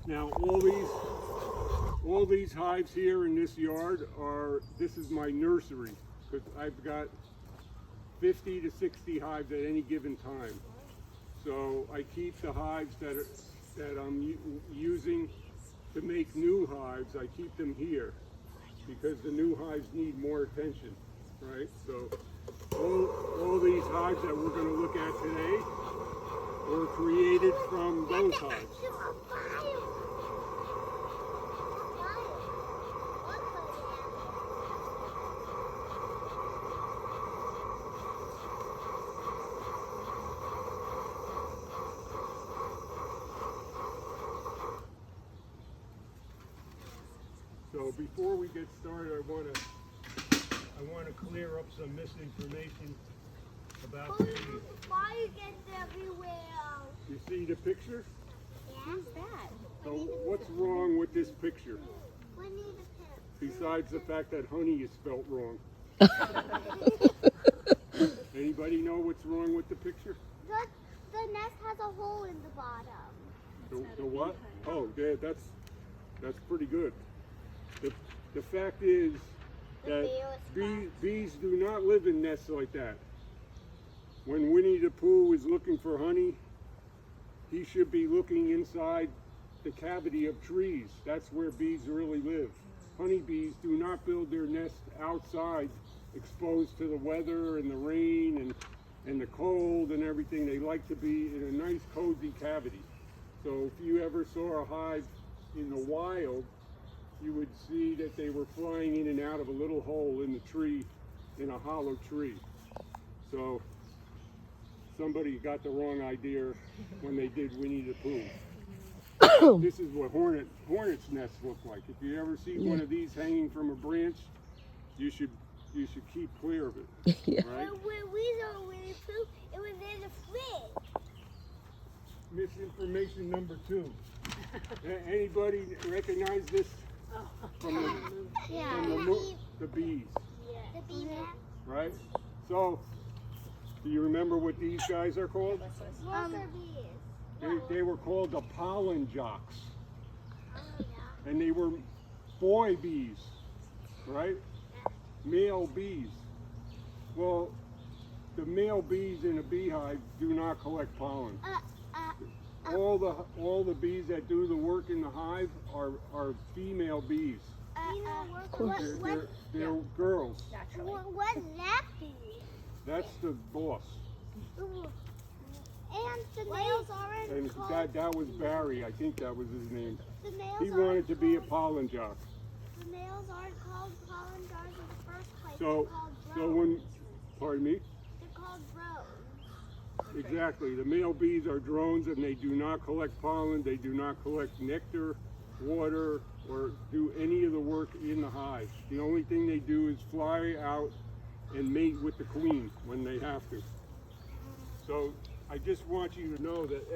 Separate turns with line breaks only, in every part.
Now all these hives here in this yard this is my nursery, because I've got 50 to 60 hives at any given time. So I keep the hives that I'm using to make new hives, I keep them here because the new hives need more attention, right? So all these hives that we're going to look at today were created from those hives. So before we get started, I want to clear up some misinformation about the bees.
Fire gets everywhere.
You see the picture?
Yeah. Who's that?
So what's wrong with this picture?
Winnie the Pooh.
Besides the fact that honey is spelt wrong. Anybody know what's wrong with the picture?
The nest has a hole in the bottom.
The what? Oh, yeah, that's pretty good. The fact is that bees do not live in nests like that. When Winnie the Pooh is looking for honey, he should be looking inside the cavity of trees. That's where bees really live. Honeybees do not build their nest outside, exposed to the weather and the rain and the cold and everything. They like to be in a nice cozy cavity. So if you ever saw a hive in the wild, you would see that they were flying in and out of a little hole in the tree, in a hollow tree. So somebody got the wrong idea when they did Winnie the Pooh. This is what hornet's nests look like. If you ever see one of these hanging from a branch, you should keep clear of it.
Yeah.
Right?
When we saw Winnie the Pooh, it was in the fridge.
Misinformation number 2. Anybody recognize this? From the bees,
The bee map.
right? So, do you remember what these guys are called?
Worker bees.
They were called the pollen jocks,
Oh, yeah.
and they were boy bees, right? Male bees. Well, the male bees in a beehive do not collect pollen. All the bees that do the work in the hive are female bees. They're girls.
What's that bee?
That's the boss.
And the males aren't
And
called.
that was Barry. I think that was his name.
The males
He
aren't
wanted to be a
called-
pollen jock.
The males aren't called pollen jars in the first place.
So,
They're called
so
drones.
when, pardon me?
They're called drones.
Exactly. The male bees are drones, and they do not collect pollen. They do not collect nectar, water, or do any of the work in the hive. The only thing they do is fly out and mate with the queen when they have to. So I just want you to know that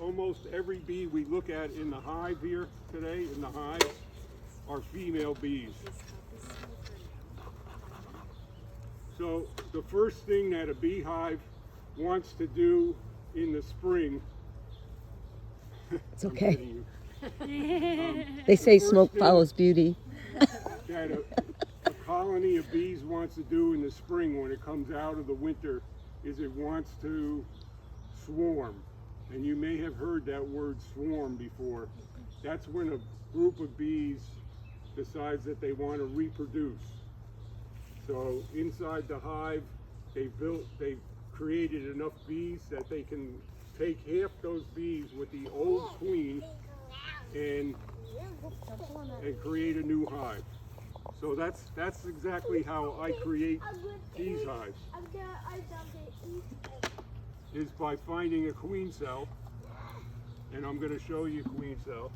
almost every bee we look at in the hive here today, in the hive, are female bees. So the first thing that a beehive wants to do in the spring.
It's
I'm
okay.
kidding you.
They say
first
smoke
thing
follows beauty.
That a colony of bees wants to do in the spring when it comes out of the winter is it wants to swarm. And you may have heard that word swarm before. That's when a group of bees decides that they want to reproduce. So inside the hive, they've created enough bees that they can take half those bees with the old queen and create a new hive. So that's exactly how I create these hives, is by finding a queen cell, and I'm going to show you queen cell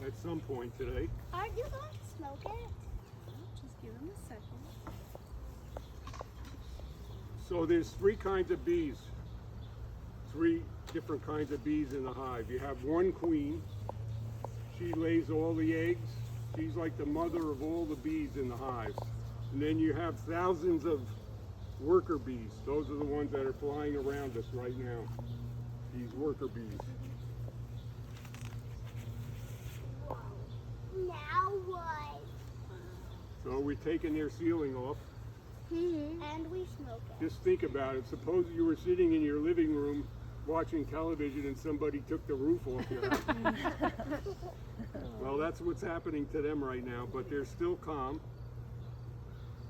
at some point today.
Aren't you going to smoke it?
Just give him a second.
So there's 3 kinds of bees, 3 different kinds of bees in the hive. You have one queen. She lays all the eggs. She's like the mother of all the bees in the hive. And then you have thousands of worker bees. Those are the ones that are flying around us right now, these worker bees.
Now what?
So we're taking their ceiling off.
And we smoke it.
Just think about it. Suppose you were sitting in your living room watching television and somebody took the roof off your house. Well, that's what's happening to them right now, but they're still calm.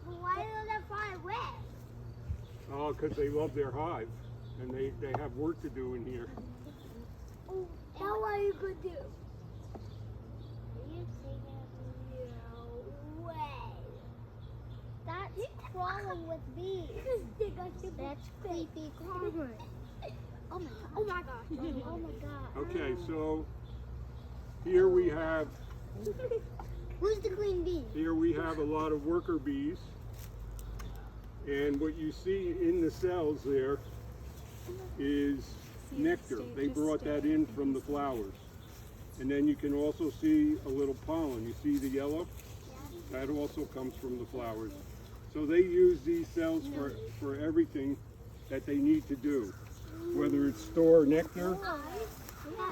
But why don't they fly away?
Oh, because they love their hive and they have work to do in here.
Oh, now what are you going to do? You no way. That's crawling with bees. That's creepy crawling. Oh my god. Oh my gosh. Oh my god.
Okay, so here we have
Who's the queen bee?
Here we have a lot of worker bees, and what you see in the cells there is nectar. They brought that in from the flowers. And then you can also see a little pollen. You see the yellow? That also comes from the flowers. So they use these cells for everything that they need to do, whether it's store nectar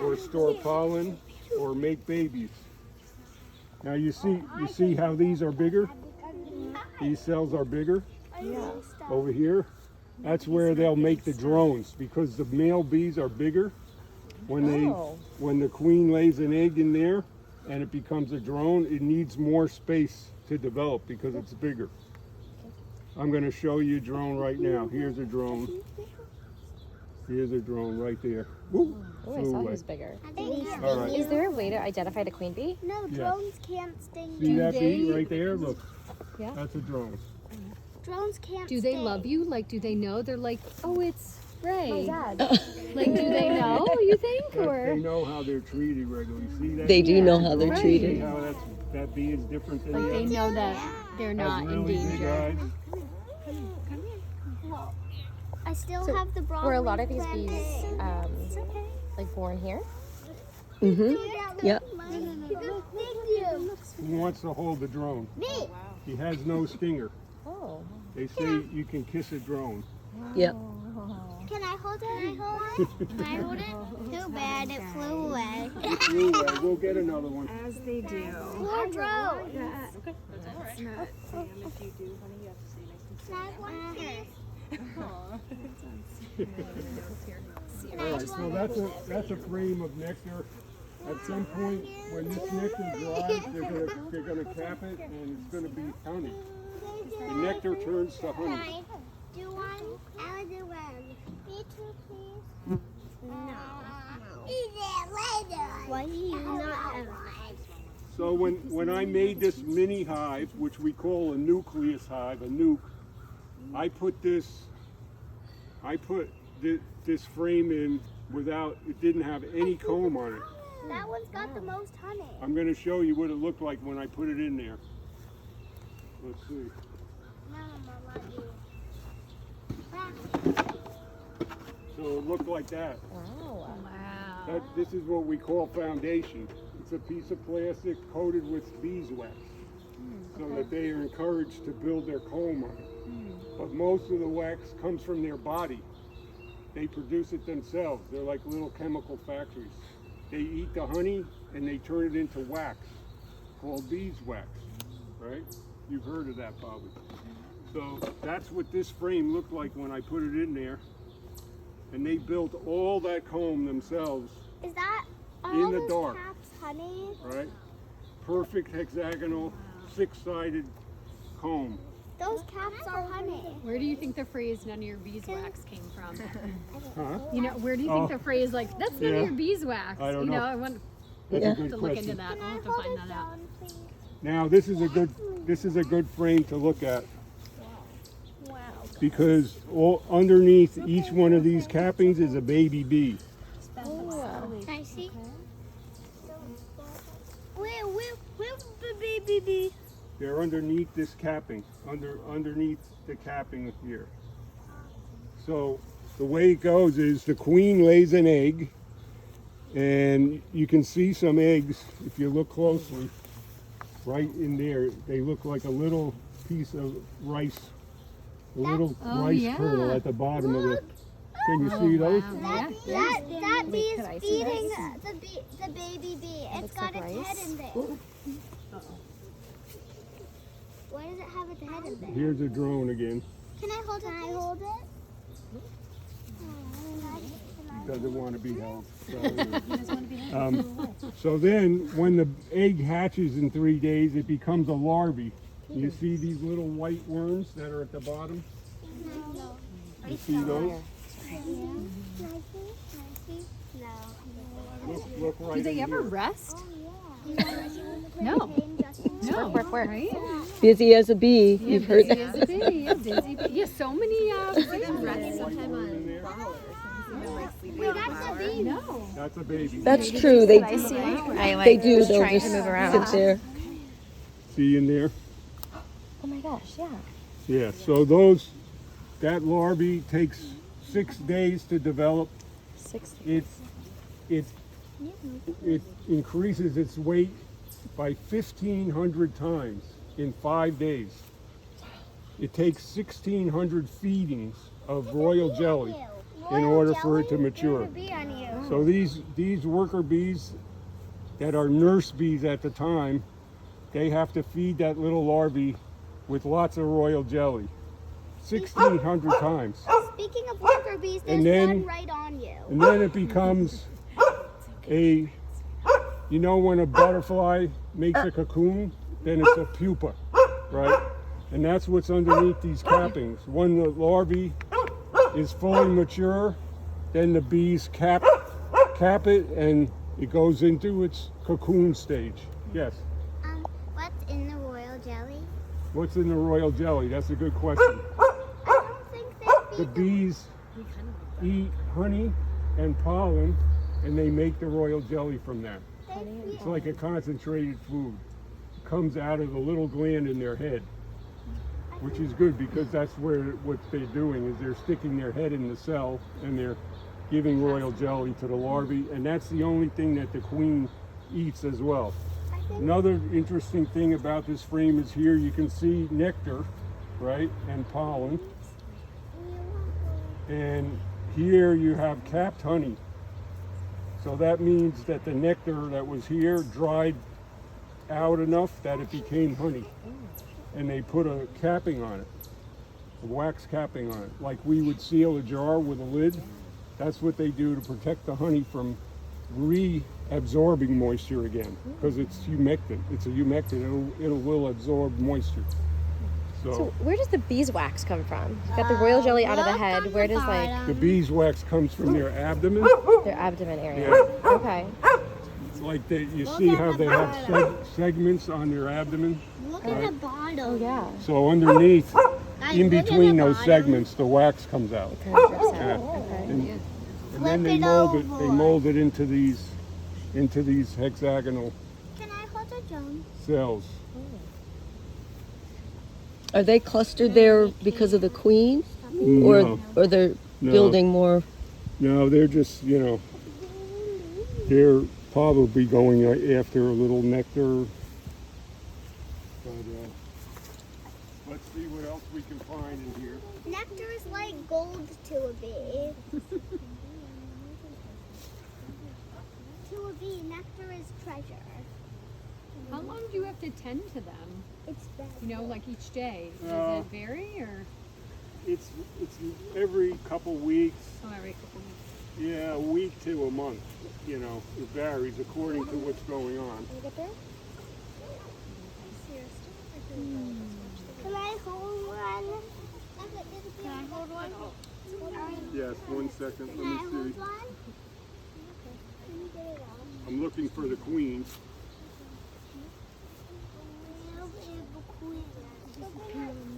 or store pollen or make babies. Now you see how these are bigger? These cells are bigger over here. That's where they'll make the drones, because the male bees are bigger. When the queen lays an egg in there and it becomes a drone, it needs more space to develop because it's bigger. I'm going to show you a drone right now. Here's a drone. Here's a drone right there. Woo,
Oh, I saw his bigger.
all right.
Is there a way to identify the queen bee?
No, drones can't sting
See
you.
that bee right there? Look.
Yeah.
That's a drone.
Drones can't
Do they
sting.
love you? Like, do they know? They're like, oh, it's Ray.
Dad.
Like, do they know, you think?
They
Or
know how they're treated regularly. See that?
They do know how they're
Right.
See
treated.
how that bee is different than
like
the
they
other?
know that they're not
Has
in
really big
danger.
eyes.
I still
So,
have the broad.
Were a lot of these
wing
bees
plants.
like born here?
Mm-hmm. Yep.
Who wants to hold the drone?
Me.
He has no stinger.
Oh.
They say you can kiss a drone.
Yep.
Can I hold it? Can I hold it? Too bad it flew away.
Anyway, we'll get another one.
As they do.
Poor drone.
That's not Sam. If you do, honey, you have to say nice
Can I have one, please?
All right, so that's a frame of nectar. At some point, when this nectar dries, they're gonna cap it, and it's gonna be honey. The nectar turns to honey.
Can I do one? I'll do one. Me too, please. No. Eat it later. Why do you not have one?
So when I made this mini hive, which we call a nucleus hive, a nuke, I put this frame in without, it didn't have any comb on it.
That one's got the most honey.
I'm going to show you what it looked like when I put it in there. Let's see.
No, Mama, you.
So it looked like that.
Wow.
Wow.
This is what we call foundation. It's a piece of plastic coated with beeswax, so that they are encouraged to build their comb on it. But most of the wax comes from their body. They produce it themselves. They're like little chemical factories. They eat the honey and they turn it into wax called beeswax, right? You've heard of that probably. So that's what this frame looked like when I put it in there. And they built all that comb themselves,
Is that all
In the
those
dark.
caps honey?
right? Perfect hexagonal, six-sided comb.
Those caps are honey.
Where do you think the phrase "none of your beeswax" came from?
Huh?
You know, where do you think
Oh.
the phrase like "that's none
Yeah.
of your beeswax"?
I don't
you know,
know.
I want
That's
Yeah.
a good
to look
question.
into that.
Can
I'll
I
have to
hold
find
it
that out.
down, please?
Now this is a good frame to look at,
Wow.
because underneath each one of these cappings is a baby bee.
Can I see? Where's the baby bee?
They're underneath this capping, underneath the capping here. So the way it goes is the queen lays an egg, and you can see some eggs if you look closely. Right in there, they look like a little piece of rice, a little
Oh,
rice
yeah.
kernel at the bottom of
Look,
Can you see those?
That bee is
could I see
feeding
this?
the baby bee. It's
looks
got
like
its
rice.
head in there. Why does it have its head in there?
Here's a drone again.
Can I hold it? Can I hold it?
Doesn't want to be held. So then, when the egg hatches in 3 days, it becomes a larvae. You see these little white worms that are at the bottom?
No.
You see those?
No.
Look right
Do they
in
ever
here.
rest?
No.
No.
Work.
Right?
Busy as a bee. You've heard that.
Busy bee. Yeah, busy bee. Yeah, so many
Wait, that's a baby.
No.
That's a baby.
That's true. They
I see. I like
they do.
just
They'll
trying
just
to move around.
sit there.
See in there?
Oh my gosh, yeah.
Yeah, so that larvae takes 6 days to develop.
60.
It increases its weight by 1,500 times in 5 days. It takes 1,600 feedings of royal jelly in order for it to mature. So these worker bees that are nurse bees at the time, they have to feed that little larvae with lots of royal jelly. 1,600 times.
Speaking of worker bees, there's
And then-
one right on you.
And then it becomes you know when a butterfly makes a cocoon, then it's a pupa, right? And that's what's underneath these cappings. When the larvae is fully mature, then the bees cap it and it goes into its cocoon stage. Yes.
What's in the royal jelly?
What's in the royal jelly? That's a good question.
I don't think they
The bees eat honey and pollen and they make the royal jelly from that. It's like a concentrated food. It comes out of the little gland in their head, which is good because that's what they're doing is they're sticking their head in the cell and they're giving royal jelly to the larvae, and that's the only thing that the queen eats as well. Another interesting thing about this frame is here you can see nectar, right, and pollen, and here you have capped honey. So that means that the nectar that was here dried out enough that it became honey. And they put a capping on it, a wax capping on it. Like we would seal a jar with a lid, that's what they do to protect the honey from reabsorbing moisture again. Because it's humectant. It's a humectant, it will absorb moisture.
So where does the beeswax come from? You've got the royal jelly out of the head. Where does like
The beeswax comes from their abdomen.
their abdomen area?
Yeah.
Okay.
It's like you see how they have segments on their abdomen.
Look at the bottom.
Oh yeah.
So underneath,
Guys,
in
look at
between
the
those
bottom.
segments, the wax comes out.
Kind of drips out.
Yeah.
Okay.
And then they
Flip it
mold it.
over.
They mold it into these hexagonal
Can I hold a drone?
cells.
Are they clustered there because of the queen, or
No,
they're
No.
building more?
no, they're just they're probably going after a little nectar. But let's see what else we can find in here.
Nectar is like gold to a bee. To a bee, nectar is treasure.
How long do you have to tend to them?
It's bad.
You know, like each day? Does it vary or
It's every couple weeks.
every couple of weeks?
Yeah, a week to a month. It varies according to what's going on.
Can I hold one? Can I hold one?
Yes, 1 second. Let
Can I
me
hold
see.
one? Can you get it off?
I'm looking for the queen.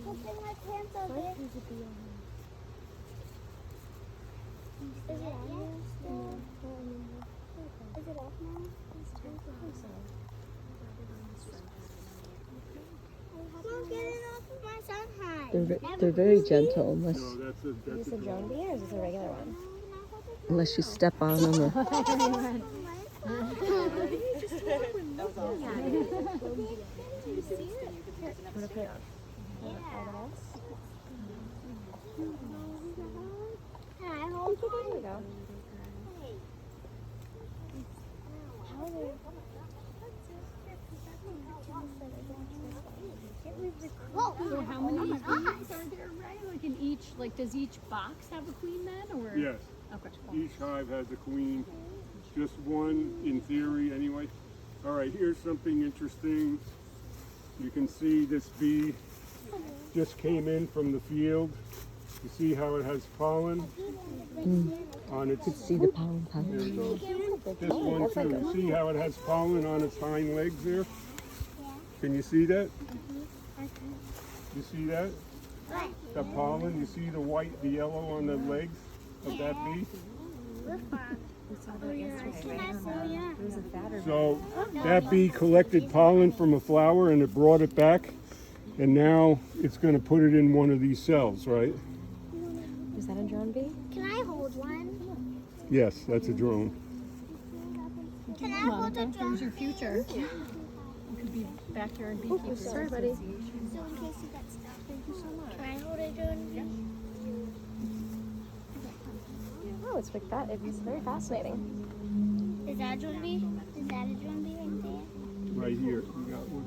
Open my pants over. Is it on you still? Is it off now? Don't get it off of my sunhide.
They're very gentle,
No, that's a
Is this a drone bee or is this a regular one?
unless you step on them. Or,
Can I I hold
There
one?
we go.
Hey.
So how many bees are there, right? Like in each, like does each box have a queen then, or?
Yes.
Okay.
Each hive has a queen, just one in theory anyway. All right, here's something interesting. You can see this bee just came in from the field. You see how it has pollen on its,
See the pollen
there
pouch.
it goes. This one too. You see how it has pollen on its hind legs there? Can you see that? You see that? The pollen, you see the white, the yellow on the legs of that bee? So that bee collected pollen from a flower and it brought it back, and now it's going to put it in one of these cells, right?
Is that a drone bee?
Can I hold one?
Yes, that's a drone.
Can I hold a drone?
There's your future. You could be backyard beekeeper.
Sorry, buddy.
So in case you get stuck. Thank you so much. Can I hold a drone?
Oh, it's like that. It's very fascinating.
Is that a drone bee? Is that a drone bee right there?
Right here, you got one.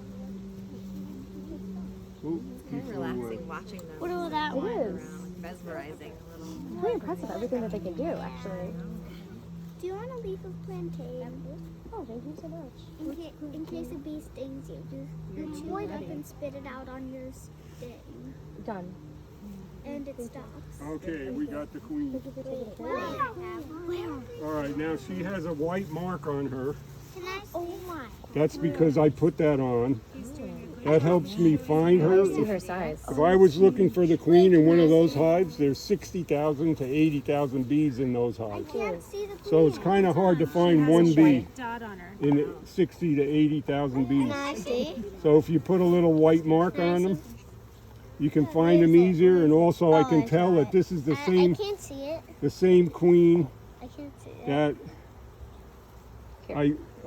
Oh, keep
Kind of
going away.
relaxing watching them
What about that
It
one?
is.
around, mesmerizing a little.
It's really impressive, everything that they can do, actually.
Do you want a leaf of plantain?
Oh, thank you so much.
In case a bee stings you, you chew it up and spit it out on your sting.
Done.
And it stops.
Okay, we got the queen.
Where?
All right, now she has a white mark on her.
Can I see? Oh my.
That's because I put that on. That helps me find her.
See her size.
If I was looking for the queen in one of those hives, there's 60,000 to 80,000 bees in those
I
hives.
can't see the queen.
So it's kind of hard to find one bee
Dot on her.
in 60 to 80,000 bees.
Can I see?
So if you put a little white mark on them, you can find them easier, and also I can tell that this is the
I
same
can't see it.
queen
I can't see it.
that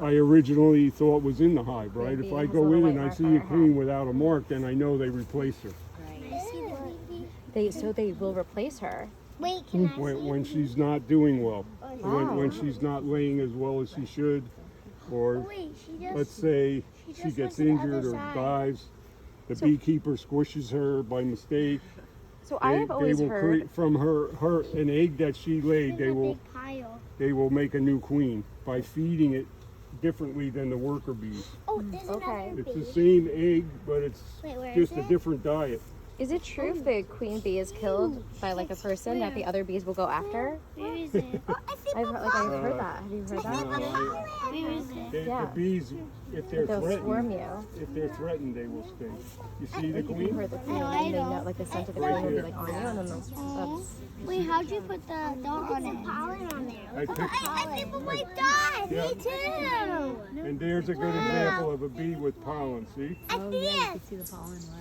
I originally thought was in the hive, right?
Maybe
If
it
I
has a
go
little
in and
white
I
mark
see
on
a
her
queen without a mark, then I know they replaced her.
Can I see the queen bee?
So they will replace her.
Wait, can I see
When she's not doing well,
Wow.
when she's not laying as well as she should, or
Wait, she just.
let's say
she
she
just
gets
went to the
injured
other
or
side.
dies, the beekeeper squishes her by mistake.
So I have always
will
heard.
create from her an egg that she laid.
There's
They
a
will
big pile.
they will make a new queen by feeding it differently than the worker bees.
Oh, there's
Okay.
another
It's
bee.
the same egg, but it's
Wait, where
just
is
a
it?
different diet.
Is it true if the queen bee is killed by like a person that the other bees will go after?
Where is it? Oh, I see
I've
the
heard, like I've
Uh,
heard that. Have you heard that?
Where is it?
Yeah.
The bees, if they're
They'll
threatened,
swarm you.
if they're threatened, they will sting. You see the
You can
queen?
hear the queen, and they know like the scent of the queen will be like on you, and then that's
Wait, how'd you put the dot on it? Pollen on there.
I picked-
I people like dot.
Yeah.
Me too.
And there's a good example of a bee with pollen. See?
I see it.
See the pollen, wow.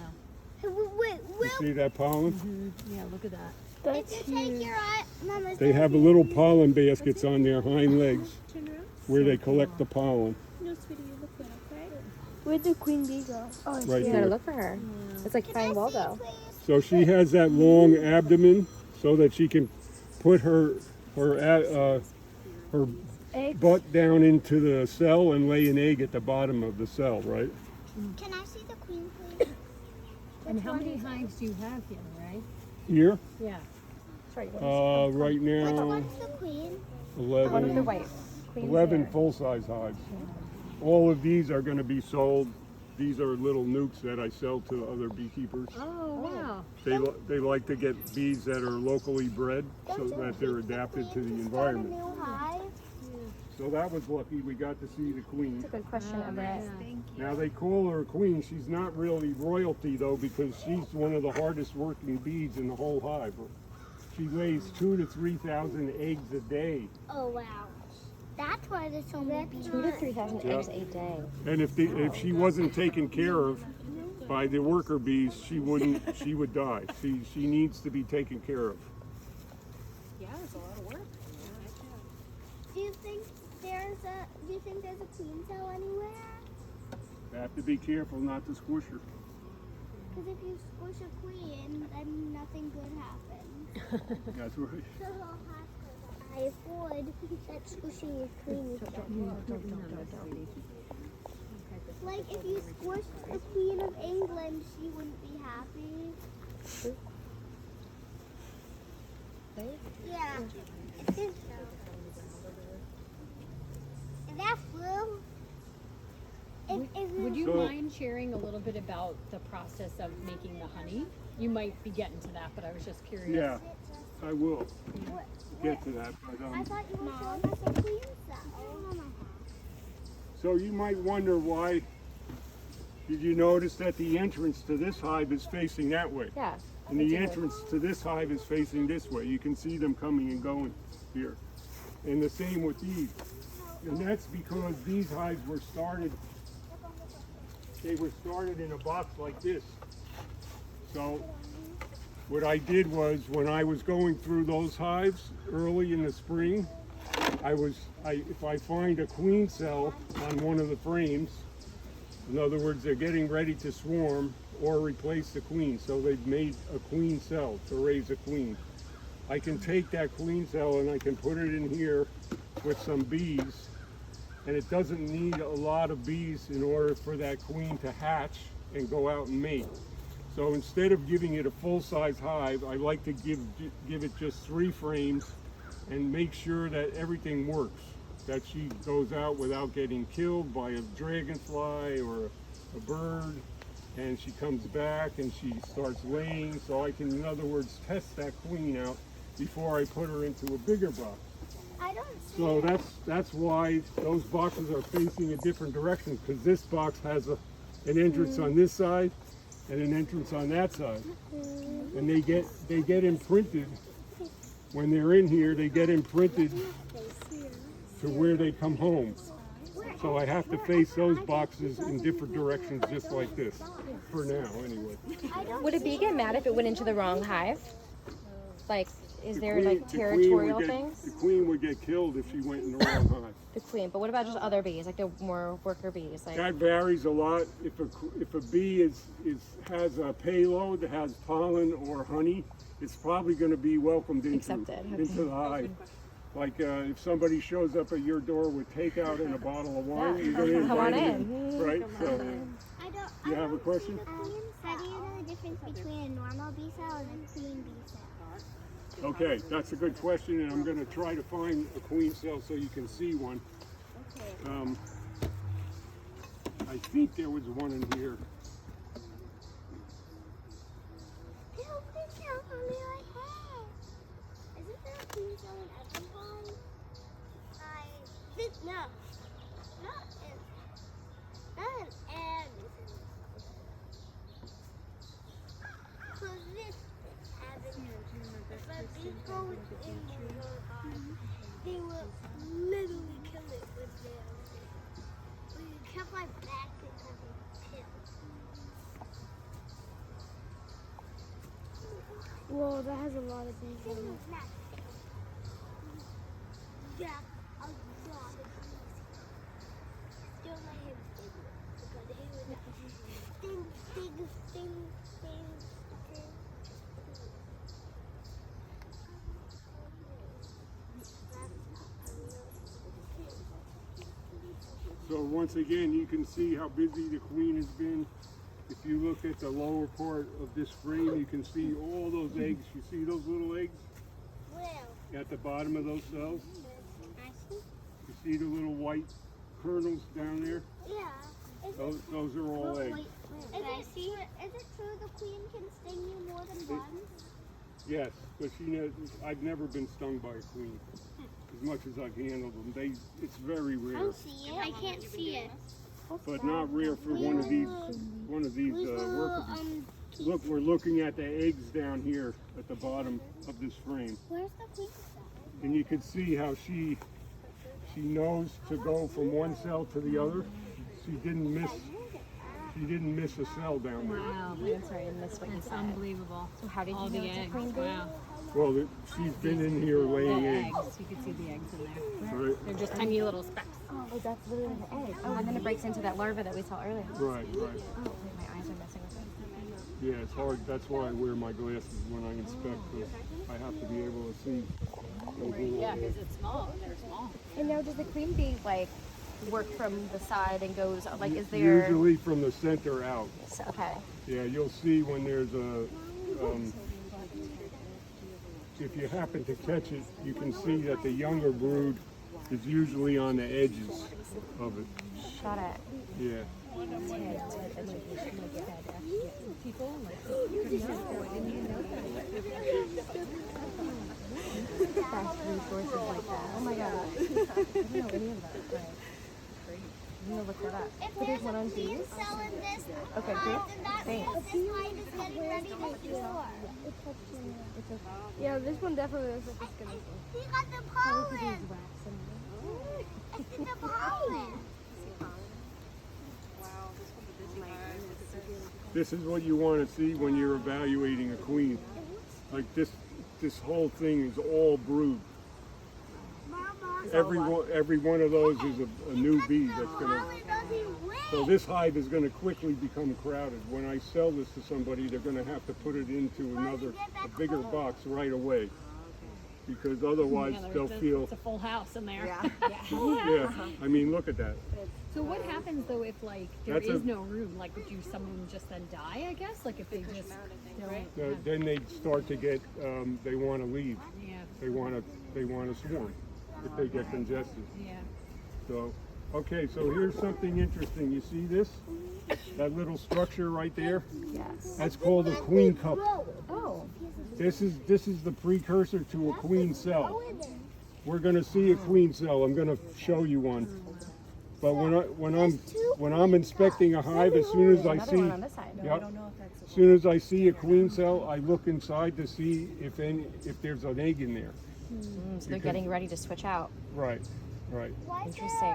Wait,
You see that pollen?
Yeah, look at that.
if you take your eye, Mama.
They have little pollen baskets on their hind legs where they collect the pollen.
No, sweetie, you look good, okay? Where'd the queen bee go? Oh,
Right
you gotta
there.
look for her. It's like finding Waldo.
So she has that long abdomen so that she can put her butt down into the cell and lay an egg at the bottom of the cell, right?
Can I see the queen, please?
And how many hives do you have here, right?
Here,
Yeah.
Sorry,
right
Which
now,
one's the queen?
one of the
11,
white queens
11
there.
full-size hives. All of these are going to be sold. These are little nukes that I sell to other beekeepers.
Oh, wow.
They like to get bees that are locally bred so that they're adapted to the environment.
New hive?
So that was lucky. We got to see the queen.
That's a good question, Everett.
Now they call her a queen. She's not really royalty though, because she's one of the hardest working bees in the whole hive. She lays 2,000 to 3,000 eggs a day.
Oh, wow. That's why there's so many bees.
2,000 to 3,000 eggs a day.
And if she wasn't taken care of by the worker bees, she would die. She needs to be taken care of.
Yeah, it's a lot of work.
Do you think there's a queen cell anywhere?
Have to be careful not to squish her.
Because if you squish a queen, then nothing good happens.
That's right.
I avoid that squishing your queen. Like if you squished the Queen of England, she wouldn't be happy. Yeah. Is that blue?
Would you
So-
mind sharing a little bit about the process of making the honey? You might be getting to that, but I was just curious.
Yeah, I will get to that. But,
I thought you were showing us a queen cell.
so you might wonder why. Did you notice that the entrance to this hive is facing that way?
Yeah.
And the entrance to this hive is facing this way. You can see them coming and going here. And the same with these. And that's because these hives were started, they were started in a box like this. So what I did was when I was going through those hives early in the spring, if I find a queen cell on one of the frames, in other words, they're getting ready to swarm or replace the queen. So they've made a queen cell to raise a queen. I can take that queen cell and I can put it in here with some bees. And it doesn't need a lot of bees in order for that queen to hatch and go out and mate. So instead of giving it a full-size hive, I like to give it just 3 frames and make sure that everything works. That she goes out without getting killed by a dragonfly or a bird, and she comes back and she starts laying, so I can, in other words, test that queen out before I put her into a bigger box.
I don't see
So that's why those boxes are facing a different direction, because this box has an entrance on this side and an entrance on that side, and they get imprinted when they're in here. They get imprinted to where they come home. So I have to face those boxes in different directions, just like this, for now anyway.
Would a bee get mad if it went into the wrong hive? Like, is
The
there
queen-
like
the queen
territorial
would get-
things?
The queen would get killed if she went in the wrong hive.
The queen, but what about just other bees, like the more worker bees? Like,
That varies a lot. If a bee has a payload that has pollen or honey, it's probably going to be welcomed
Accepted, okay.
into the hive. Like if somebody shows up at your door with takeout and a bottle of wine, you're going to
Come on
invite
in.
them, right? So,
I
you have a question?
How do you know the difference between a normal bee cell and a queen bee cell?
Okay, that's a good question, and I'm going to try to find a queen cell so you can see one. I think there was one in here.
Isn't there a queen cell in every pond? No. Not in everything. So this happened. But people in the pond, they would literally kill it with nails. But you kept my back because of pills.
Whoa, that has a lot of bees on it.
Yeah, a lot of bees. Still let him dig it because he was sting.
So once again, you can see how busy the queen has been. If you look at the lower part of this frame, you can see all those eggs. You see those little eggs
Well,
at the bottom of those cells?
I see.
You see the little white kernels down there?
Yeah.
Those are all eggs.
Is it true the queen can sting you more than once?
Yes, but I've never been stung by a queen. As much as I've handled them, it's very rare,
See it? I can't see it.
but not rare for one of these worker bees. Look, we're looking at the eggs down here at the bottom of this frame,
Where's the queen cell?
and you can see how she knows to go from one cell to the other. She didn't miss a cell down there.
Wow,
I'm sorry, I missed what you
that's
said.
unbelievable.
So how did
All
you know
the
it's a
eggs.
queen bee?
Wow.
Well, she's been in here laying
The
eggs.
eggs. You can see the eggs in there.
Right,
They're just tiny little specks.
Oh, that's literally the egg. Oh, and then it breaks into that larva that we saw earlier.
right, right.
Oh, my eyes are messing with it.
Yeah, it's hard. That's why I wear my glasses when I inspect, because I have to be able to see.
Yeah, because it's small. They're small.
And now, does the queen bee like work from the side and goes like? Is there?
Usually from the center out.
Okay.
Yeah, you'll see when there's a. If you happen to catch it, you can see that the younger brood is usually on the edges of it.
Got it.
Yeah.
Best resources like that. Oh my god. I don't know any of that. Right. I'm gonna look that up. But there's one on bees. Okay, great. Thanks.
This hive is getting ready to cure.
Yeah, this one definitely looks like it's gonna
He got the pollen. It's in the pollen.
This is what you want to see when you're evaluating a queen. Like this whole thing is all brood.
Mama.
Every one of those is a new bee that's gonna.
Pollen doesn't win.
So this hive is going to quickly become crowded. When I sell this to somebody, they're going to have to put it into a bigger box right away, because otherwise they'll feel.
It's a full house in there.
Yeah, I mean, look at that.
So what happens though if like there is no room? Like would someone just then die? I guess like if they just don't.
Then they start to get. They want to leave.
Yeah.
They want to swarm if they get congested.
Yeah.
So, okay, so here's something interesting. You see this? That little structure right there?
Yes.
That's called a queen cup.
Oh.
This is the precursor to a queen cell. We're going to see a queen cell. I'm going to show you one. But when I'm inspecting a hive, as soon as I
Another
see,
one on this side.
yep, as soon as I see a queen cell, I look inside to see if there's an egg in there.
So they're getting ready to switch out.
Right, right.
Interesting.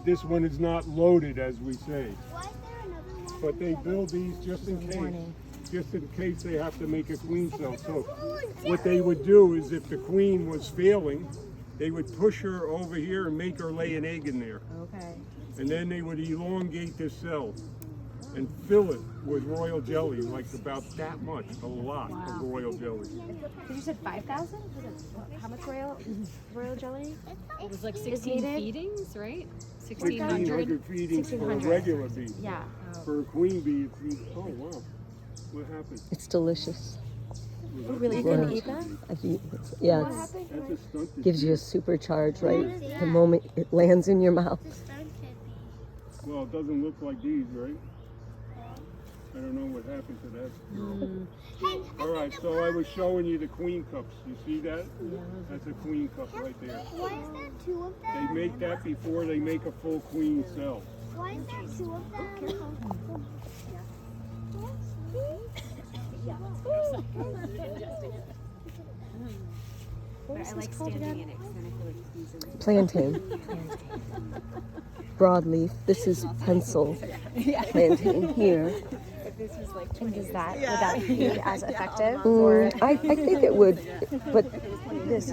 This one is not loaded, as we say.
Why is there another one?
But they build these just in case they have to make a queen cell. So what they would do is, if the queen was failing, they would push her over here and make her lay an egg in there.
Okay.
And then they would elongate this cell and fill it with royal jelly, like about that much, a lot of royal jelly.
You said 5,000? How much royal jelly?
It was like
Is
16
needed?
feedings, right?
1,600 feedings for a
1,600.
regular bee.
Yeah.
For a queen bee, it feeds, oh wow, what happened?
It's delicious.
Oh, really? You can eat that?
I think yeah,
That's a stunted
gives you a supercharge right the moment it lands in your mouth.
Well, it doesn't look like these, right? I don't know what happened to that. All right, so I was showing you the queen cups. You see that? That's a queen cup right there.
Why is there two of
They
them?
make that before they make a full queen cell.
Why is there two of them?
But I like standing in it because then I feel like squeezing it.
Plantain. Broadleaf. This is pencil plantain here.
And does that, would that be as effective? Or
I think it would, but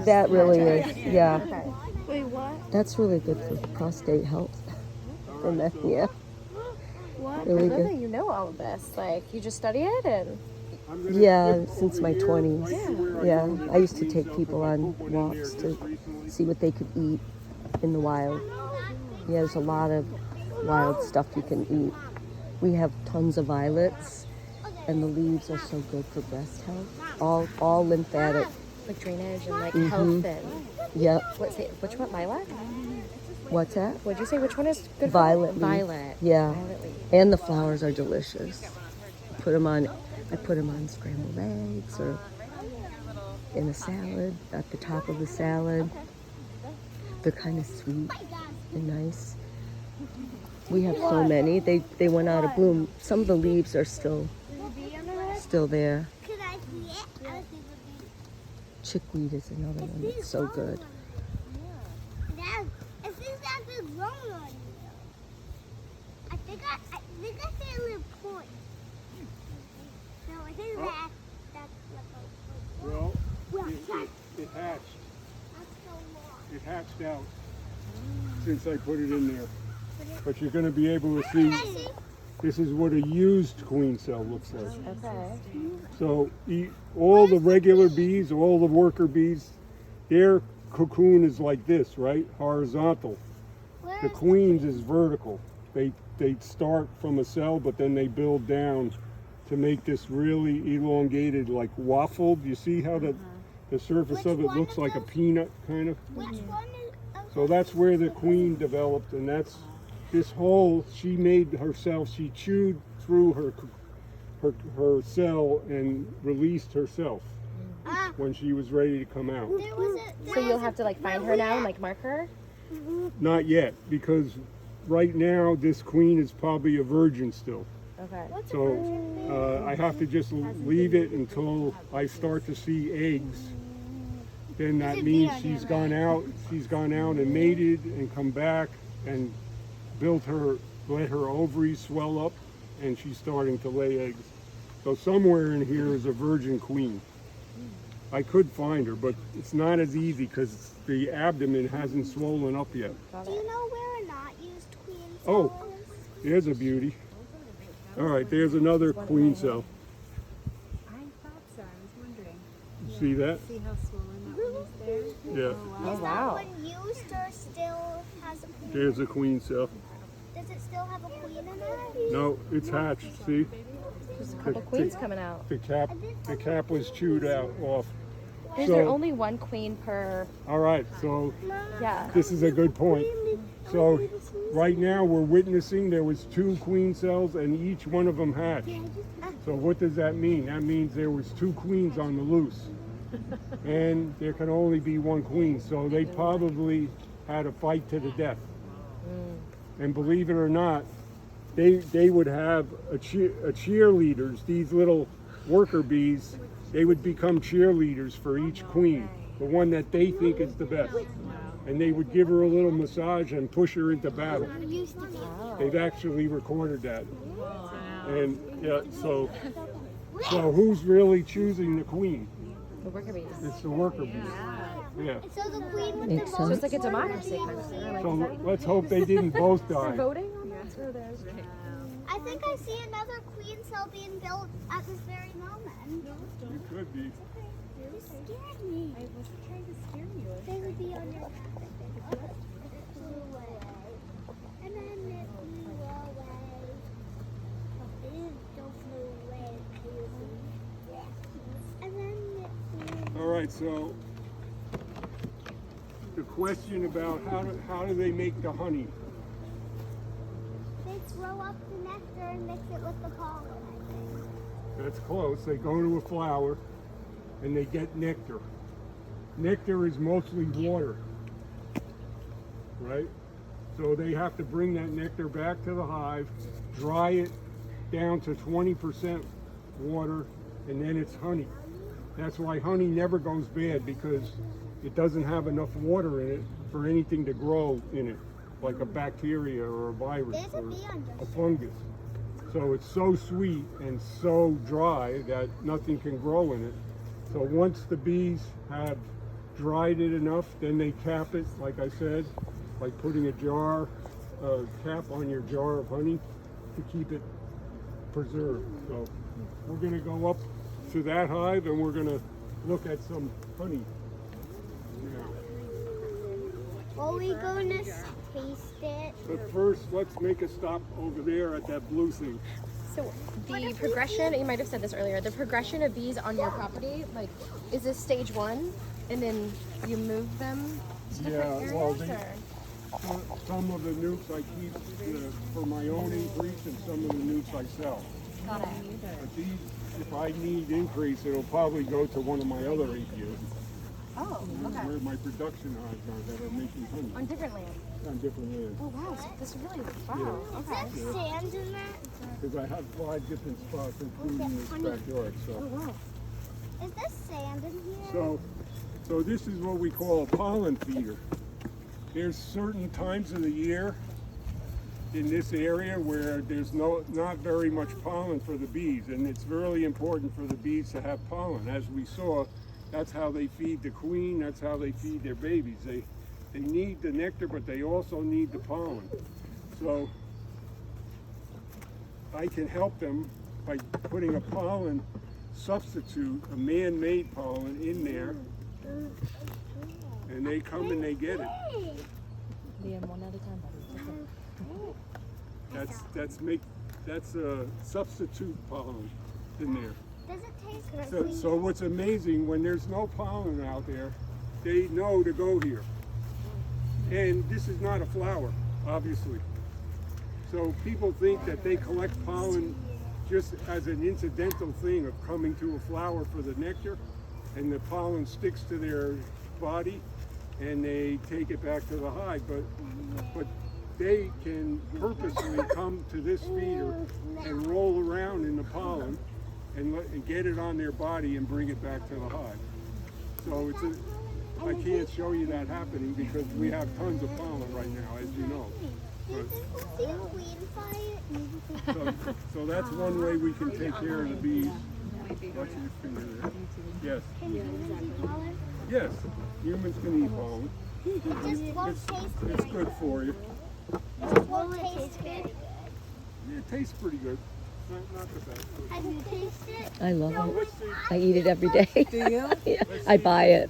that really is, yeah.
okay.
Wait, what?
That's really good for prostate health. For men, yeah.
What?
Really
I love that
good.
you know all of this. Like you just study it and
Yeah, since my 20s. Yeah, I used to take people on walks to see what they could eat in the wild. Yeah, there's a lot of wild stuff you can eat. We have tons of violets, and the leaves are so good for breast health. All lymphatic.
like drainage and like health and
Yep.
which one? Lilac?
What's that?
What'd you say? Which one is good?
Violet
For?
leaf.
Violet.
Yeah.
Violet leaf.
And the flowers are delicious. I put them on scrambled eggs or in a salad, at the top of the salad. They're kind of sweet and nice. We have so many. They went out of bloom. Some of the leaves are still there.
Could I see it? I would see the bee.
Chickweed is another one that's so good.
Dad, it seems like it's growing on you. I think I see a little point. No, I think that's
Well,
well,
it hatched.
that's so long.
It hatched out since I put it in there. But you're going to be able to see. This is what a used queen cell looks like.
Okay.
So all the regular bees, all the worker bees, their cocoon is like this, right? Horizontal. The queen's is vertical. They start from a cell, but then they build down to make this really elongated, like waffled. You see how the surface of it looks like a peanut, kind of?
Which one is?
So that's where the queen developed, and that's this hole she made herself. She chewed through her cell and released herself when she was ready to come out.
So you'll have to like find her now and like mark her?
Not yet, because right now this queen is probably a virgin still.
Okay.
So I have to just leave it until I start to see eggs. Then that means she's gone out and mated and come back and let her ovaries swell up, and she's starting to lay eggs. So somewhere in here is a virgin queen. I could find her, but it's not as easy because the abdomen hasn't swollen up yet.
Do you know where a not used queen cell
Oh, there's a beauty. All right, there's another queen cell.
I thought so. I was wondering.
You see that?
See how swollen that one is there?
Yeah,
Oh wow.
When used or still has a queen?
there's a queen cell.
Does it still have a queen in it?
No, it's hatched. See,
There's a couple queens coming out.
the cap was chewed off.
Is there only one queen per?
All right, so
Yeah.
this is a good point. So right now we're witnessing there was 2 queen cells and each one of them hatched. So what does that mean? That means there was 2 queens on the loose. And there can only be 1 queen. So they probably had a fight to the death. And believe it or not, they would have a cheerleaders, these little worker bees, they would become cheerleaders for each queen, the one that they think is the best. And they would give her a little massage and push her into battle. They've actually recorded that. And yeah, so who's really choosing the queen?
The worker bees.
It's the worker bees. Yeah.
So the queen with
Makes
the
So
sense.
it's like a democracy kind of thing.
So let's hope they didn't both die.
Voting on that? So there's.
I think I see another queen cell being built at this very moment.
It could be.
You scared me.
I wasn't trying to scare you.
They would be on your back. It flew away. And then it flew away. It don't flew away. And then it flew.
All right, so the question about how do they make the honey?
They throw up the nectar and mix it with the pollen, I think.
That's close. They go to a flower and they get nectar. Nectar is mostly water, right? So they have to bring that nectar back to the hive, dry it down to 20% water, and then it's honey. That's why honey never goes bad, because it doesn't have enough water in it for anything to grow in it, like a bacteria or a virus
There's a
or
bee on
a
your
fungus. So it's so sweet and so dry that nothing can grow in it. So once the bees have dried it enough, then they cap it, like I said, like putting a cap on your jar of honey to keep it preserved. So we're gonna go up to that hive and we're gonna look at some honey now.
Are we going to taste it?
But first, let's make a stop over there at that blue thing.
So the progression, you might have said this earlier, the progression of bees on your property, like, is this stage 1 and then you move them to different areas?
Well,
or?
some of the nukes I keep for my own increase, and some of the nukes I sell.
Got it.
But these, if I need increase, it'll probably go to one of my other apiaries.
Oh, okay.
Where my production hives are that are making honey
On different land.
on different lands.
Oh wow, so this is really, wow, okay.
Is there sand in that?
Because I have 5 different spots, including this backyard.
Oh
So,
wow.
Is there sand in here?
so this is what we call a pollen feeder. There's certain times of the year in this area where there's not very much pollen for the bees, and it's really important for the bees to have pollen. As we saw, that's how they feed the queen, that's how they feed their babies. They need the nectar, but they also need the pollen. So I can help them by putting a pollen substitute, a man-made pollen in there, and they come and they get it.
Liam, one at a time, buddy.
That's a substitute pollen in there.
Does it taste
So what's amazing, when there's no pollen out there, they know to go here. And this is not a flower, obviously. So people think that they collect pollen just as an incidental thing of coming to a flower for the nectar, and the pollen sticks to their body and they take it back to the hive. But they can purposely come to this feeder and roll around in the pollen and get it on their body and bring it back to the hive. So I can't show you that happening because we have tons of pollen right now, as you know.
Do you think we'll see a queen fly?
So that's one way we can take care of the bees. Watch your finger there. Yes.
Can humans eat pollen?
Yes. Humans can eat pollen.
It just won't taste
It's
very
good for you.
It just won't taste very good.
It tastes pretty good. Not the best.
Have you tasted it?
I love it.
Let's see.
I eat it every day.
Do you?
Yeah, I buy it.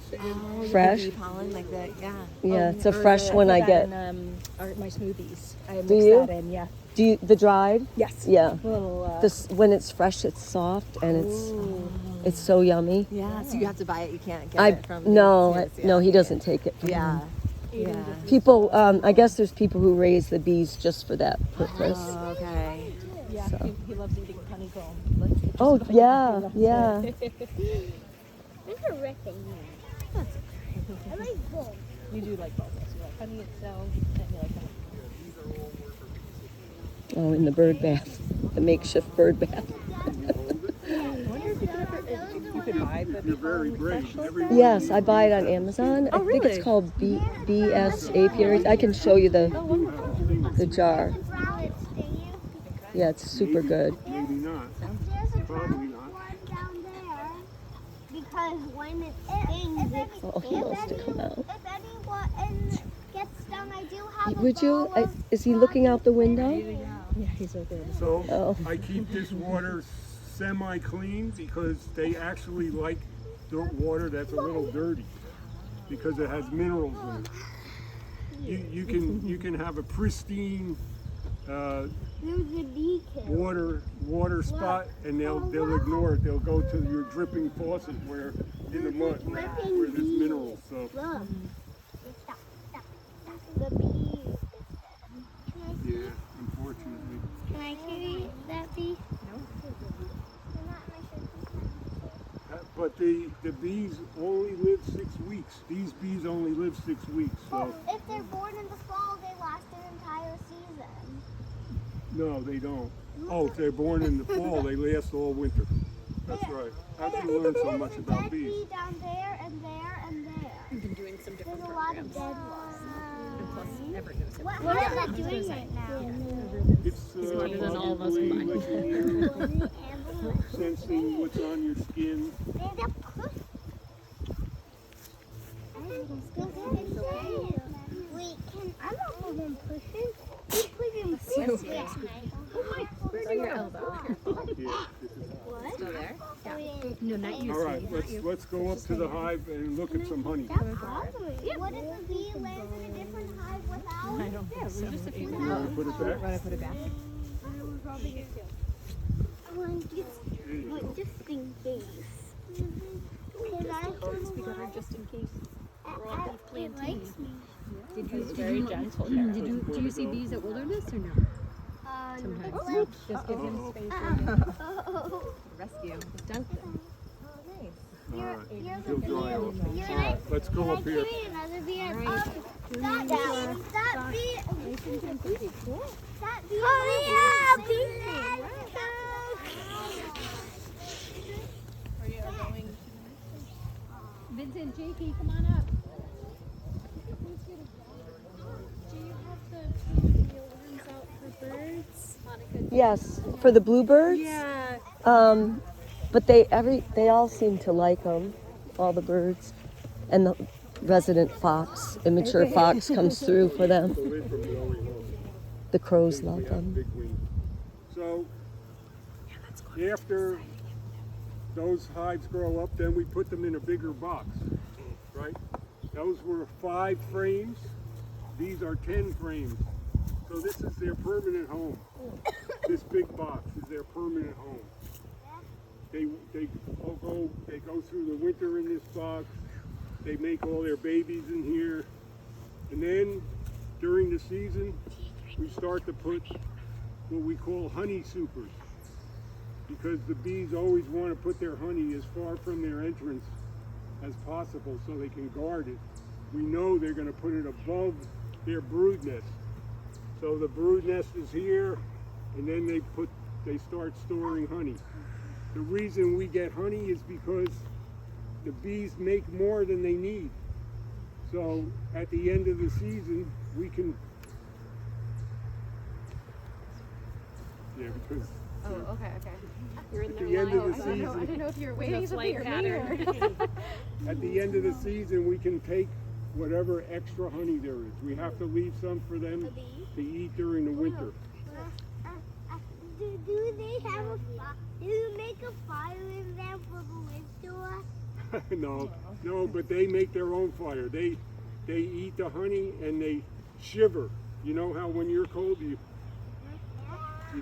Fresh.
Bee pollen like that, yeah.
Yeah, it's a
Or
fresh
I
one
put
I
that
get.
in, my smoothies. I mix
Do you?
that in, yeah.
Do you, the dried?
Yes.
Yeah.
A little,
When it's fresh, it's soft and it's so yummy.
yeah, so you have to buy it. You can't get
I
it from
no,
yes,
no,
yeah.
he doesn't take it from
Yeah.
me.
Yeah.
People, I guess there's people who raise the bees just for that purpose.
Oh, okay. Yeah,
So.
he loves eating honeycomb. Like, just
Oh
like-
yeah, yeah.
There's a rick in here. I like both.
You do like both. So you like honey itself and you like honey.
Oh, in the bird bath, the makeshift bird bath.
I wonder if you could buy the
You're very brave. Everyone
Yes, I buy it on Amazon. I think
really?
it's called BS Apiary. I can show you the jar.
The brown sting you.
Yeah, it's super good.
maybe not.
There's a
Probably not.
one down there because when it stings,
Oh, he wants to come out.
if anyone gets stung, I do have
Would
a
you?
ball of
Is he looking out the window?
Yeah, he's over there.
So
Oh.
I keep this water semi-clean because they actually like water that's a little dirty because it has minerals in it. You can have a pristine
there's a beacon.
water spot and they'll ignore it. They'll go to your dripping faucet where in the mud where there's minerals. So
Look. The bee.
yeah, unfortunately.
Can I carry that bee?
But the bees only live 6 weeks. These bees only live 6 weeks. So
If they're born in the fall, they last an entire season.
no, they don't. Oh, if they're born in the fall, they last all winter. That's right. How'd you learn so much about
Dead
bees?
bee down there and there and there.
We've been doing some
There's
different
a lot of
programs.
dead ones.
Plus, everett knows it.
What is that doing right now?
It's
smarter than all of us
probably
combined.
looking here, sensing what's on your skin.
Wait, I'm not the one pushing. Keep pushing.
Where's your elbow?
Yeah.
What?
Still there?
No, not you.
All right, let's go up to the hive and look at some honey.
That's awesome. What if the bee lands in a different hive without?
I don't think so. Just a few
Put it back.
Right, I put it back.
Just in case. Can I
We got her just in case.
It likes me.
He's very gentle.
Do you see bees at wilderness or no?
Sometimes. Just give him space.
Oh.
Rescue. Gentle.
All right,
You're
he'll
the
dry off.
bee. Can I
Let's go up here.
carry another bee? That bee. That bee. Oh yeah, bee.
Vincent, Jakey, come on up.
Do you have the ones out for birds?
Yes, for the bluebirds.
Yeah.
But they all seem to like them, all the birds, and the resident fox, immature fox, comes through for them.
Away from the oriole.
The crows
We
love
have
them.
big wings. So after those hives grow up, then we put them in a bigger box, right? Those were 5 frames. These are 10 frames. So this is their permanent home. This big box is their permanent home. They go through the winter in this box. They make all their babies in here. And then during the season, we start to put what we call honey supers, because the bees always want to put their honey as far from their entrance as possible so they can guard it. We know they're going to put it above their brood nest. So the brood nest is here, and then they start storing honey. The reason we get honey is because the bees make more than they need. So at the end of the season, we can, because
Oh, okay. You're in
at the end of the
I
season,
didn't know if you were waiting to
flight
your
pattern.
mirror.
at the end of the season, we can take whatever extra honey there is. We have to leave some for them to eat during the winter.
Do they have a fire? Do you make a fire in them for the winter?
No, but they make their own fire. They eat the honey and they shiver. You know how when you're cold you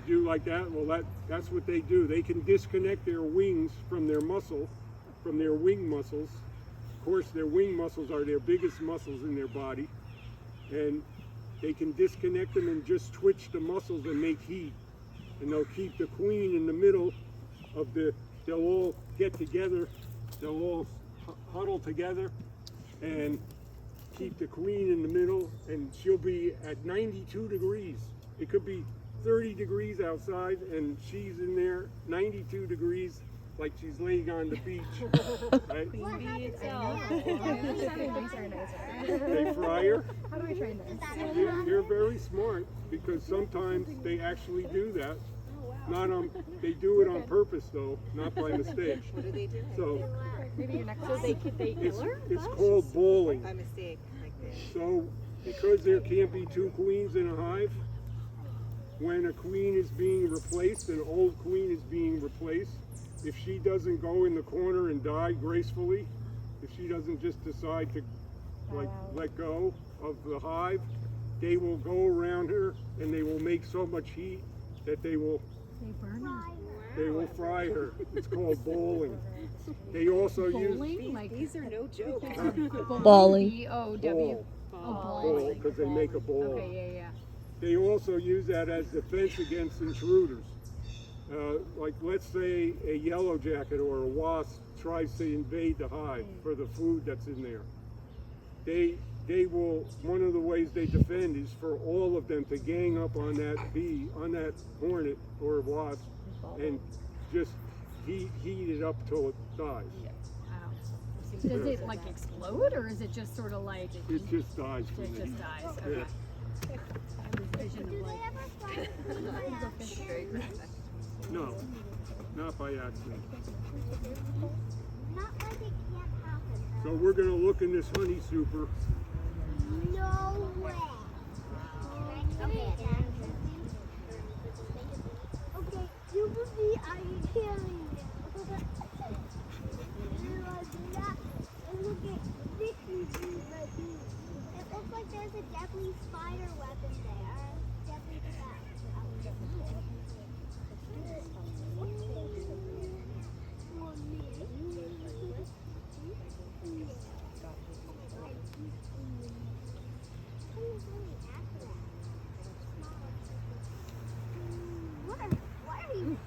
do like that? Well, that's what they do. They can disconnect their wings from their wing muscles. Of course, their wing muscles are their biggest muscles in their body, and they can disconnect them and just twitch the muscles and make heat. And they'll keep the queen in the middle of they'll all get together, they'll all huddle together and keep the queen in the middle, and she'll be at 92 degrees. It could be 30 degrees outside and she's in there 92 degrees like she's laying on the beach, right?
What happens
They fry her.
How do I train this?
You're very smart, because sometimes they actually do that. They do it on purpose though, not by mistake.
What do they do?
So
Maybe your next
it's called bowling.
By mistake, like this.
So because there can't be 2 queens in a hive, when a queen is being replaced, an old queen is being replaced, if she doesn't go in the corner and die gracefully, if she doesn't just decide to let go of the hive, they will go around her and they will make so much heat that they will fry her. It's called bowling. They also use
These are no joke.
Bowling.
B-O-W.
bowl, because they make a bowl.
Okay, yeah.
They also use that as defense against intruders. Like let's say a yellow jacket or a wasp tries to invade the hive for the food that's in there. They will, one of the ways they defend is for all of them to gang up on that bee, on that hornet or wasp, and just heat it up till it dies.
Wow. Does it like explode, or is it just sort of like
It just dies from
it
the
just
heat.
dies? Okay.
Yeah.
I have this vision
Do
of
they
like
ever fry
Very graphic.
No, not by accident.
Not like it can't happen.
So we're going to look in this honey super.
No way. Okay, super bee, are you killing me? And look at this bee right here. It looks like there's a deadly spider weapon there. Deadly trap. What are you?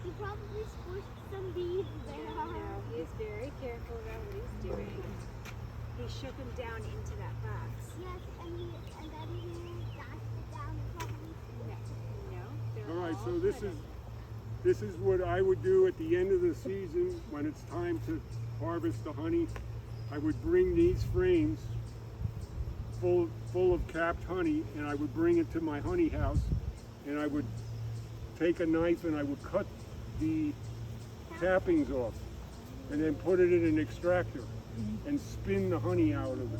You probably squished some bees there.
No, he's very careful about what he's doing. He shook him down into that box.
Yes, and then he dashed it down and probably squished it.
No, they're
All right, so
all
this is what I would do at the end of the season when it's time to harvest the honey. I would bring these frames full of capped honey, and I would bring it to my honey house, and I would take a knife and I would cut the cappings off and then put it in an extractor and spin the honey out of it.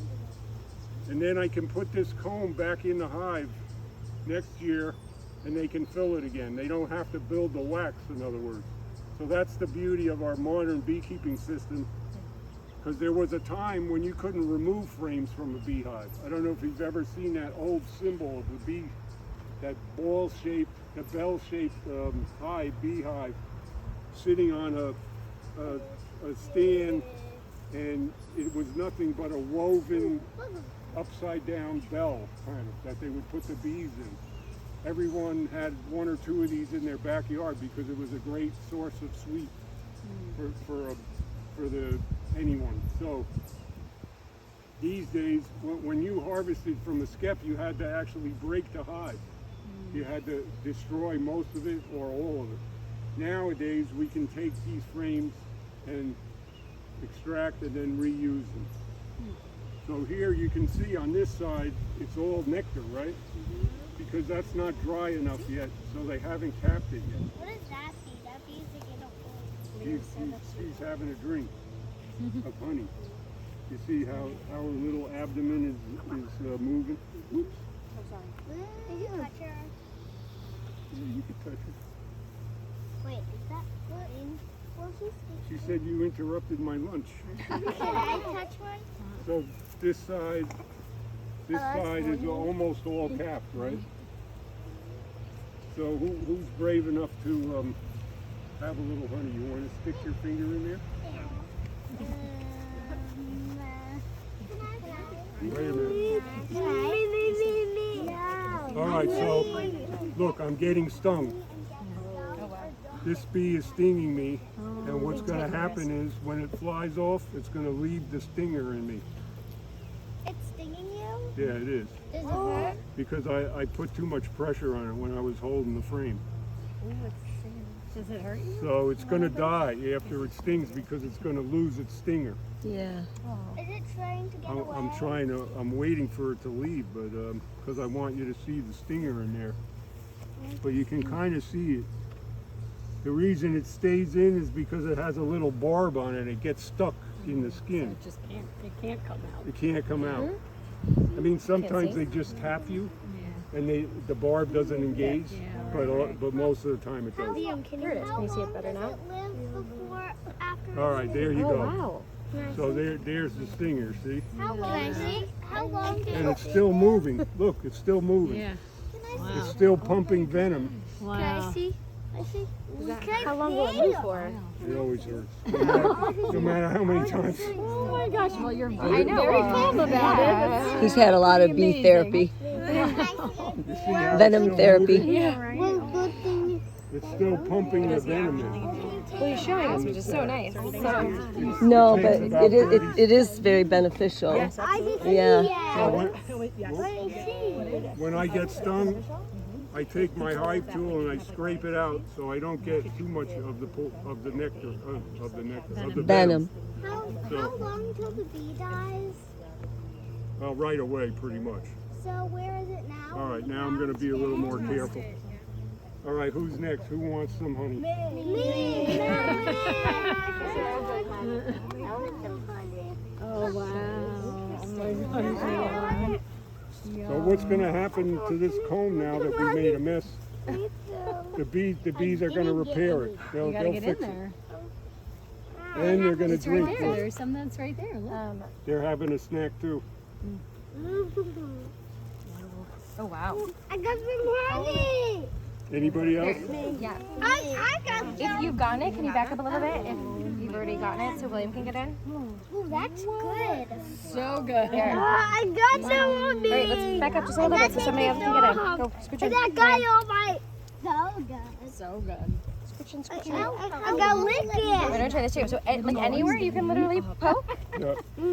And then I can put this comb back in the hive next year and they can fill it again. They don't have to build the wax, in other words. So that's the beauty of our modern beekeeping system, because there was a time when you couldn't remove frames from a beehive. I don't know if you've ever seen that old symbol of the bee, that ball-shaped, the bell-shaped beehive sitting on a stand, and it was nothing but a woven upside-down bell, kind of, that they would put the bees in. Everyone had one or two of these in their backyard because it was a great source of sweet for anyone. So these days, when you harvested from a skep, you had to actually break the hive. You had to destroy most of it or all of it. Nowadays, we can take these frames and extract and then reuse them. So here you can see on this side, it's all nectar, right? Because that's not dry enough yet, so they haven't capped it yet.
What is that bee? That bee is like in a hole.
She's having a drink of honey. You see how her little abdomen is moving? Oops.
Did you touch her?
Yeah, you can touch her.
Wait, is that what in? Well,
She said you interrupted my lunch.
Can I touch one?
So this side is almost all capped, right? So who's brave enough to have a little honey? You want to stick your finger in there? Wait a minute. All right, so look, I'm getting stung. This bee is stinging me, and what's going to happen is when it flies off, it's going to leave the stinger in me.
It's stinging you?
Yeah, it is.
Does it hurt?
Because I put too much pressure on it when I was holding the frame.
Does it hurt you?
So it's going to die after it stings because it's going to lose its stinger.
Yeah.
Is it trying to get away?
I'm waiting for it to leave, but because I want you to see the stinger in there. But you can kind of see it. The reason it stays in is because it has a little barb on it. It gets stuck in the skin.
It just can't. It can't come out.
It can't come out. I mean, sometimes they just tap you, and the barb doesn't engage, but most of the time it does.
Liam, can you see it better now? Does it live before, after?
All right, there you go.
Wow.
So there's the stinger. See,
How long? How long did
and it's still moving. Look, it's still moving.
Yeah.
It's still pumping venom.
Wow.
Can I see? I see.
How long will it move for?
It always hurts, no matter how many times.
Oh my gosh. Well, you're
I know.
very calm about it.
He's had a lot of bee therapy,
You see how
venom
it's still
therapy.
moving?
Well, good thing.
It's still pumping the venom in.
Well, he's showing us, which is so nice.
No, but it is very beneficial.
I just
Yeah.
When I get stung, I take my hive tool and I scrape it out so I don't get too much of the nectar of the
Venom.
How long till the bee dies?
Well, right away, pretty much.
So where is it now?
All right, now I'm going to be a little more careful. All right, who's next? Who wants some honey?
Me.
Oh wow. Oh my gosh.
So what's going to happen to this comb now that we made a mess? The bees are going to repair it.
You gotta
They'll
get in
fix it.
there.
And they're going to
It's right
drink.
there.
Look,
There's some that's right there. Look.
they're having a snack too.
Oh, wow.
I got some honey.
Anybody else?
Yeah.
I got some.
If you've gotten it, can you back up a little bit? If you've already gotten it, so William can get in.
Ooh, that's good.
So good.
Here.
I got some on me.
All right, let's back up just a little bit so somebody else can get in. Go, scooch in.
And that guy on my. So good.
So good.
Scooch in, scooch in.
I got lick
We're
it.
gonna try this too. So, like anywhere you can literally poke.
Yeah.
How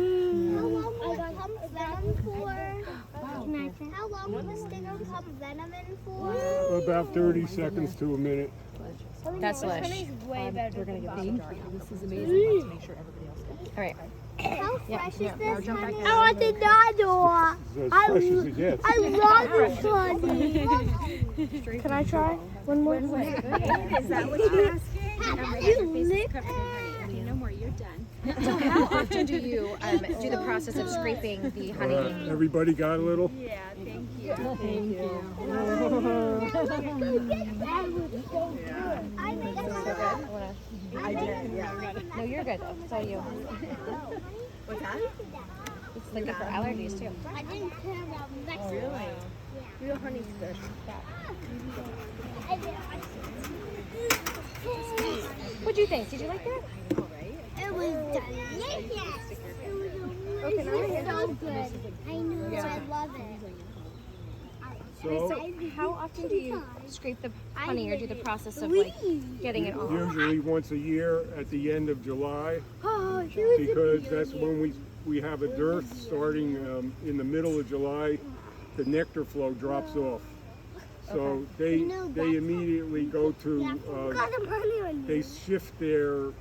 long will it come venom for? How long will the stinger come venom in for?
About 30 seconds to a minute.
That's delish.
Way better.
We're gonna give
Thank
this
you. This is amazing.
to make sure everybody else gets it. All right.
How fresh is
now
this
jump back
honey?
in.
I want the dinosaur.
It's as fresh as it gets.
I love this honey.
Can I try one more?
Is that what you're asking?
Have you licked
Covered in honey. Okay, no more. You're done.
So how often do you do the process of scraping the honey?
Everybody got a little?
Yeah, thank you.
Thank you.
That was so good. I made
So good. I did, yeah. No, you're good. So you.
What's that?
It's like good for allergies too.
I didn't care about Mexico.
Really?
Real honey's good. What'd you think? Did you like that?
It was delicious. It was so good. I know. I love it.
So
So how often do you scrape the honey or do the process of like getting it off?
usually once a year at the end of July,
Oh, he was
because that's when we have a dearth starting in the middle of July. The nectar flow drops off. So they immediately go to
got some honey on
they shift their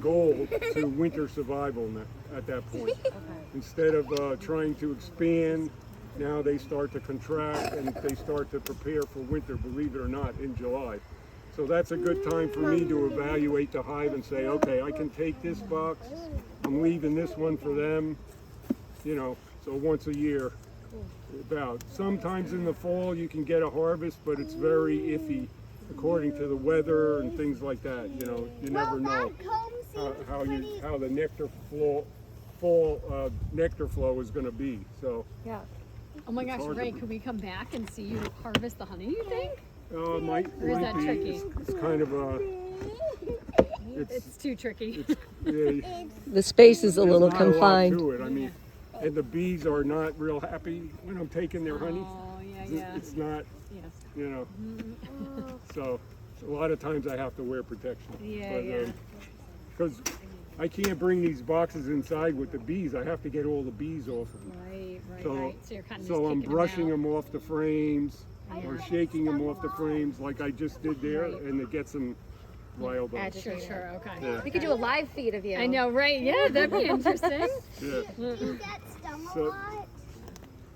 goal to winter survival at that point. Instead of trying to expand, now they start to contract and they start to prepare for winter, believe it or not, in July. So that's a good time for me to evaluate the hive and say, okay, I can take this box, I'm leaving this one for them, you know, so once a year. About. Sometimes in the fall you can get a harvest, but it's very iffy according to the weather and things like that. You know, you never know how the nectar nectar flow is going to be. So
Yeah.
Oh my gosh,
hard to
Ray, could we come back and see you harvest the honey, you think?
it might
Or is that
be.
tricky?
It's kind of a.
It's too tricky.
Yeah,
The space is a
there's
little
not a lot
confined.
to it. I mean, and the bees are not real happy when I'm taking their honey.
Oh, yeah.
It's not,
Yes.
you know. So a lot of times I have to wear protection.
Yeah.
Because I can't bring these boxes inside with the bees. I have to get all the bees off of them.
Right.
So,
So you're kind of
so I'm brushing
them.
them off the frames or shaking them off the frames like I just did there,
Right.
and it gets them riled up.
Sure, okay.
Yeah.
We could do a live feed of you.
I know, right? Yeah, that'd be interesting.
Yeah.
Do you get stung a
So-
lot?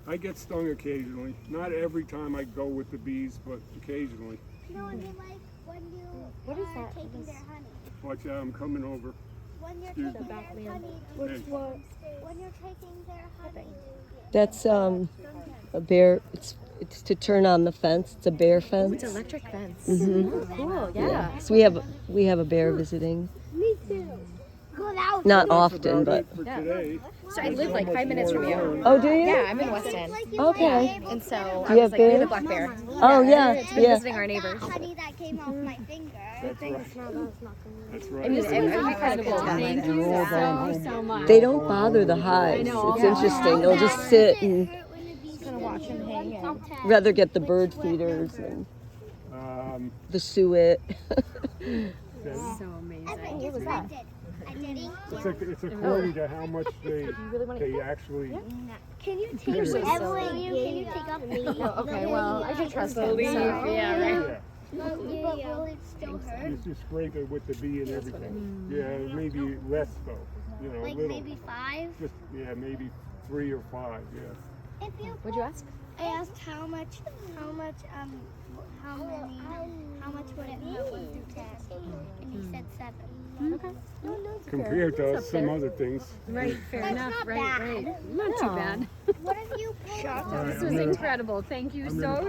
I get stung occasionally. Not every time I go with the bees, but occasionally.
No, I mean like when you
What is
are
that?
taking their honey.
Watch out, I'm coming over.
When you're
Excuse
taking
me.
their honey.
Hey.
When you're taking their honey.
That's a bear. It's to turn on the fence. It's a bear fence.
It's electric fence.
Mhm.
Cool. Yeah.
So we have a bear visiting.
Me too. Go out.
Not
That's
often,
about
but
it for today.
So I live like 5 minutes from you.
oh, do you?
Yeah, I'm in Weston.
Okay.
And so
Do
I
you
was
have
like, we have a
bears?
black bear.
Oh yeah,
It's been
yeah.
visiting our neighbors.
Honey that came off my finger.
That's right. That's right.
And this is incredible.
Thank you so much.
They don't bother the hives.
know.
It's interesting. They'll just sit and
Kind of watch him hang and
rather get the bird feeders and the suet.
So amazing.
What was that? I didn't.
It's according to how much they actually.
Can you take Evelyn? Can you take off me?
No, okay, well, I should trust him.
Believe,
So.
yeah, right.
Yeah.
Will it still hurt?
You just scrape it with the bee and everything. Yeah, maybe less though. You know,
Like
little.
maybe 5?
Just maybe 3 or 5. Yeah.
If you
What'd you ask?
I asked how much would it hurt 1 through 10? And he said 7.
Okay.
Compared to some other things.
Right, fair
That's
enough.
not
Right.
bad.
Not too bad.
What if you pull
This was incredible. Thank you so